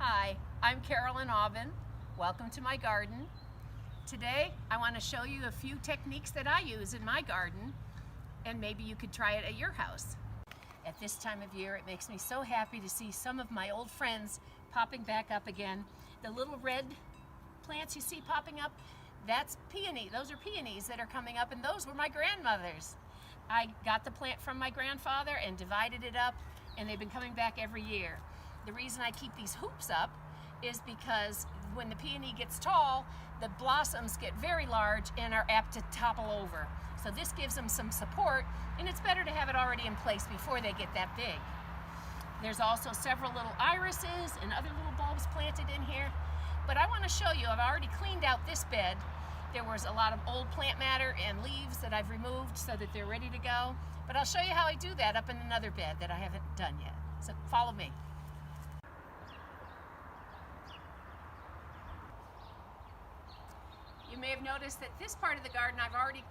Hi, I'm Carolyn. Welcome to my garden. Today I want to show you a few techniques that I use in my garden, and maybe you could try it at your house. At this time of year, it makes me so happy to see some of my old friends popping back up again. The little red plants you see popping up, that's peony. Those are peonies that are coming up, and those were my grandmother's. I got the plant from my grandfather and divided it up, and they've been coming back every year. The reason I keep these hoops up is because when the peony gets tall, the blossoms get very large and are apt to topple over. So this gives them some support, and it's better to have it already in place before they get that big. There's also several little irises and other little bulbs planted in here. But I want to show you, I've already cleaned out this bed. There was a lot of old plant matter and leaves that I've removed so that they're ready to go. But I'll show you how I do that up in another bed that I haven't done yet. So follow me. You may have noticed that this part of the garden I've already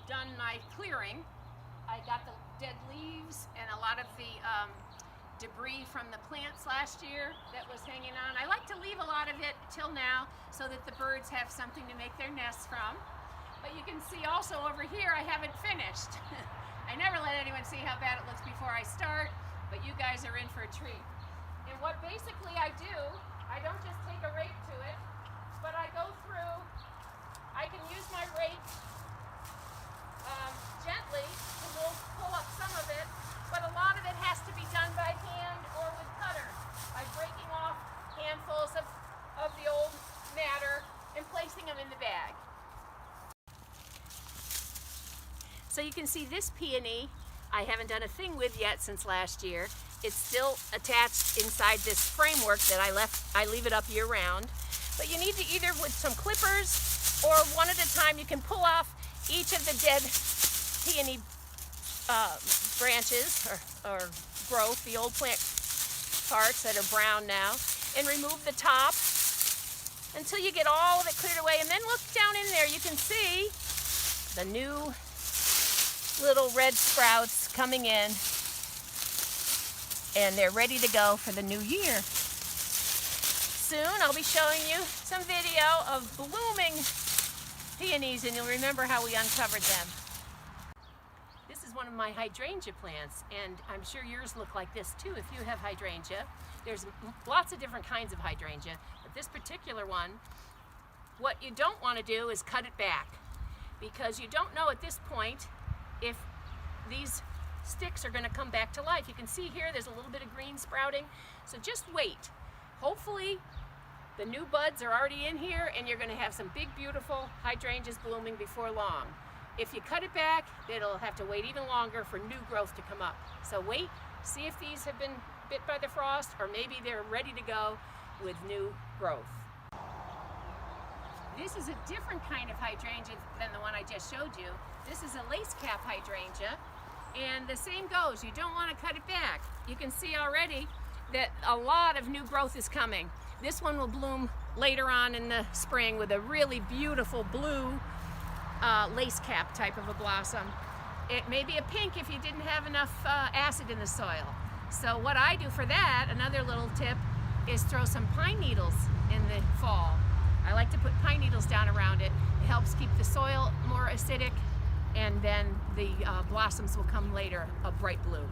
done my clearing. I got the dead leaves and a lot of the debris from the plants last year that was hanging on. I like to leave a lot of it till now so that the birds have something to make their nests from. But you can see also over here I haven't finished. I never let anyone see how bad it looks before I start, but you guys are in for a treat. And what basically I do, I don't just take a rake to it, but I go through. I can use my rake gently to pull up some of it, but a lot of it has to be done by hand or with cutter, by breaking off handfuls of the old matter and placing them in the bag. So you can see this peony I haven't done a thing with yet since last year. It's still attached inside this framework that I leave it up year round. But you need to either with some clippers or one at a time, you can pull off each of the dead peony branches or growth, the old plant parts that are brown now, and remove the top until you get all of it cleared away. And then look down in there, you can see the new little red sprouts coming in, and they're ready to go for the new year. Soon I'll be showing you some video of blooming peonies, and you'll remember how we uncovered them. This is one of my hydrangea plants, and I'm sure yours look like this too if you have hydrangea. There's lots of different kinds of hydrangea, but this particular one, what you don't want to do is cut it back, because you don't know at this point if these sticks are going to come back to life. You can see here there's a little bit of green sprouting, so just wait. Hopefully the new buds are already in here and you're going to have some big beautiful hydrangeas blooming before long. If you cut it back, it'll have to wait even longer for new growth to come up. So wait, see if these have been bit by the frost, or maybe they're ready to go with new growth. This is a different kind of hydrangea than the one I just showed you. This is a lace cap hydrangea, and the same goes. You don't want to cut it back. You can see already that a lot of new growth is coming. This one will bloom later on in the spring with a really beautiful blue lace cap type of a blossom. It may be a pink if you didn't have enough acid in the soil. So what I do for that, another little tip, is throw some pine needles in the fall. I like to put pine needles down around it. It helps keep the soil more acidic, and then the blossoms will come later, a bright blue.